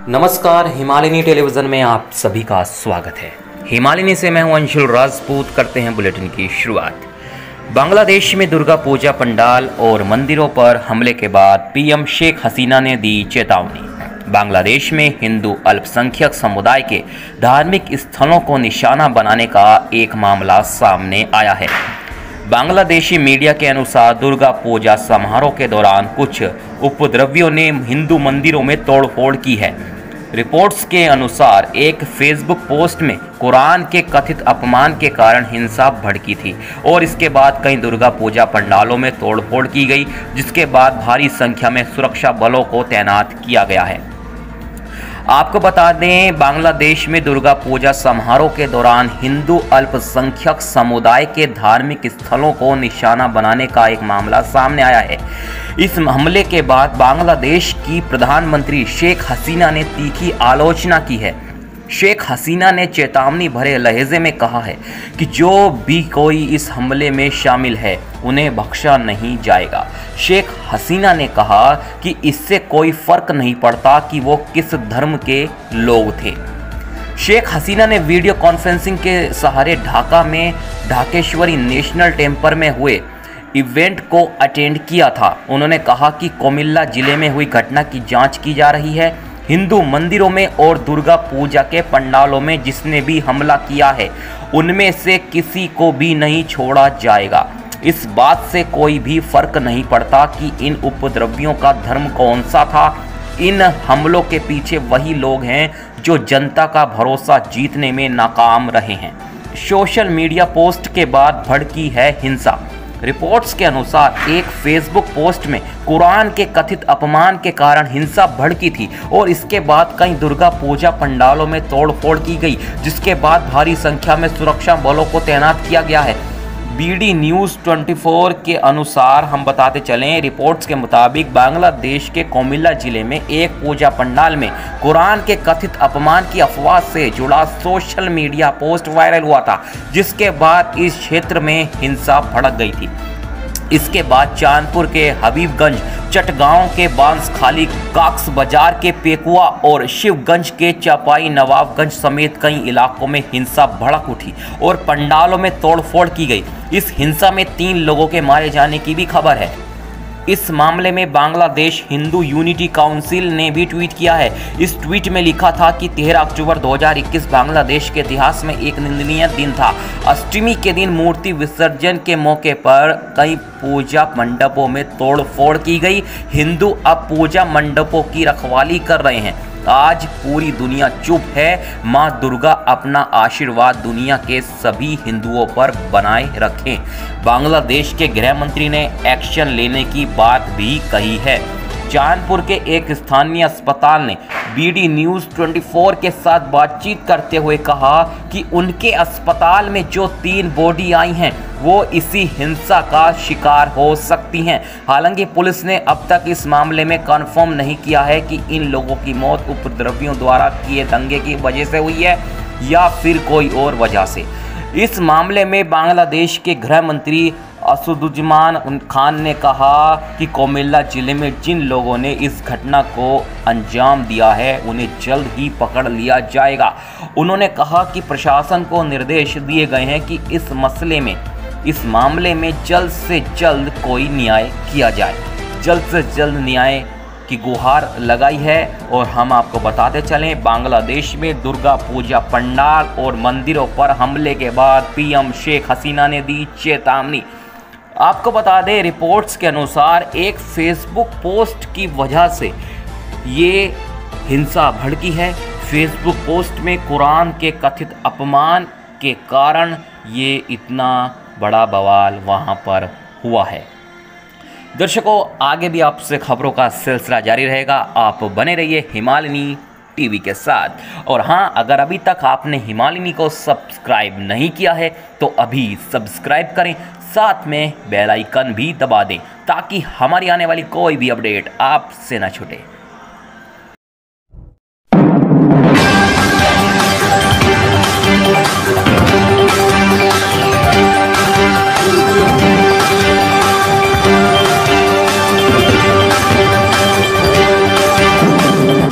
नमस्कार, हिमालयनी टेलीविज़न में आप सभी का स्वागत है। हिमालयनी से मैं हूं अंशुल राजपूत। करते हैं बुलेटिन की शुरुआत। बांग्लादेश में दुर्गा पूजा पंडाल और मंदिरों पर हमले के बाद पीएम शेख हसीना ने दी चेतावनी। बांग्लादेश में हिंदू अल्पसंख्यक समुदाय के धार्मिक स्थलों को निशाना बनाने का एक मामला सामने आया है। बांग्लादेशी मीडिया के अनुसार दुर्गा पूजा समारोह के दौरान कुछ उपद्रवियों ने हिंदू मंदिरों में तोड़फोड़ की है। रिपोर्ट्स के अनुसार एक फेसबुक पोस्ट में कुरान के कथित अपमान के कारण हिंसा भड़की थी और इसके बाद कई दुर्गा पूजा पंडालों में तोड़फोड़ की गई, जिसके बाद भारी संख्या में सुरक्षा बलों को तैनात किया गया है। आपको बता दें, बांग्लादेश में दुर्गा पूजा समारोह के दौरान हिंदू अल्पसंख्यक समुदाय के धार्मिक स्थलों को निशाना बनाने का एक मामला सामने आया है। इस हमले के बाद बांग्लादेश की प्रधानमंत्री शेख हसीना ने तीखी आलोचना की है। शेख हसीना ने चेतावनी भरे लहजे में कहा है कि जो भी कोई इस हमले में शामिल है उन्हें बख्शा नहीं जाएगा। शेख हसीना ने कहा कि इससे कोई फर्क नहीं पड़ता कि वो किस धर्म के लोग थे। शेख हसीना ने वीडियो कॉन्फ्रेंसिंग के सहारे ढाका में ढाकेश्वरी नेशनल टेम्पल में हुए इवेंट को अटेंड किया था। उन्होंने कहा कि कोमिल्ला जिले में हुई घटना की जांच की जा रही है। हिंदू मंदिरों में और दुर्गा पूजा के पंडालों में जिसने भी हमला किया है उनमें से किसी को भी नहीं छोड़ा जाएगा। इस बात से कोई भी फर्क नहीं पड़ता कि इन उपद्रवियों का धर्म कौन सा था। इन हमलों के पीछे वही लोग हैं जो जनता का भरोसा जीतने में नाकाम रहे हैं। सोशल मीडिया पोस्ट के बाद भड़की है हिंसा। रिपोर्ट्स के अनुसार एक फेसबुक पोस्ट में कुरान के कथित अपमान के कारण हिंसा भड़की थी और इसके बाद कई दुर्गा पूजा पंडालों में तोड़फोड़ की गई, जिसके बाद भारी संख्या में सुरक्षा बलों को तैनात किया गया है। बीडी न्यूज़ 24 के अनुसार हम बताते चलें, रिपोर्ट्स के मुताबिक बांग्लादेश के कोमिल्ला जिले में एक पूजा पंडाल में कुरान के कथित अपमान की अफवाह से जुड़ा सोशल मीडिया पोस्ट वायरल हुआ था, जिसके बाद इस क्षेत्र में हिंसा भड़क गई थी। इसके बाद चांदपुर के हबीबगंज, चटगांव के बांसखाली, काक्स बाजार के पेकुआ और शिवगंज के चापाई नवाबगंज समेत कई इलाकों में हिंसा भड़क उठी और पंडालों में तोड़फोड़ की गई। इस हिंसा में 3 लोगों के मारे जाने की भी खबर है। इस मामले में बांग्लादेश हिंदू यूनिटी काउंसिल ने भी ट्वीट किया है। इस ट्वीट में लिखा था कि 13 अक्टूबर 2021 बांग्लादेश के इतिहास में एक निंदनीय दिन था। अष्टमी के दिन मूर्ति विसर्जन के मौके पर कई पूजा मंडपों में तोड़फोड़ की गई। हिंदू अब पूजा मंडपों की रखवाली कर रहे हैं। आज पूरी दुनिया चुप है। मां दुर्गा अपना आशीर्वाद दुनिया के सभी हिंदुओं पर बनाए रखें। बांग्लादेश के गृह मंत्री ने एक्शन लेने की बात भी कही है। चांदपुर के एक स्थानीय अस्पताल ने बीडी न्यूज़ 24 के साथ बातचीत करते हुए कहा कि उनके अस्पताल में जो 3 बॉडी आई हैं वो इसी हिंसा का शिकार हो सकती हैं। हालांकि पुलिस ने अब तक इस मामले में कंफर्म नहीं किया है कि इन लोगों की मौत उपद्रवियों द्वारा किए दंगे की वजह से हुई है या फिर कोई और वजह से। इस मामले में बांग्लादेश के गृह मंत्री असदुज्जमान खान ने कहा कि कोमिल्ला जिले में जिन लोगों ने इस घटना को अंजाम दिया है उन्हें जल्द ही पकड़ लिया जाएगा। उन्होंने कहा कि प्रशासन को निर्देश दिए गए हैं कि इस मामले में जल्द से जल्द कोई न्याय किया जाए। जल्द से जल्द न्याय की गुहार लगाई है। और हम आपको बताते चलें, बांग्लादेश में दुर्गा पूजा पंडाल और मंदिरों पर हमले के बाद पीएम शेख हसीना ने दी चेतावनी। आपको बता दें, रिपोर्ट्स के अनुसार एक फेसबुक पोस्ट की वजह से ये हिंसा भड़की है। फेसबुक पोस्ट में कुरान के कथित अपमान के कारण ये इतना बड़ा बवाल वहाँ पर हुआ है। दर्शकों, आगे भी आपसे खबरों का सिलसिला जारी रहेगा। आप बने रहिए हिमालयनी टीवी के साथ। और हाँ, अगर अभी तक आपने हिमालयनी को सब्सक्राइब नहीं किया है तो अभी सब्सक्राइब करें, साथ में बेल आइकन भी दबा दें ताकि हमारी आने वाली कोई भी अपडेट आपसे ना छूटे।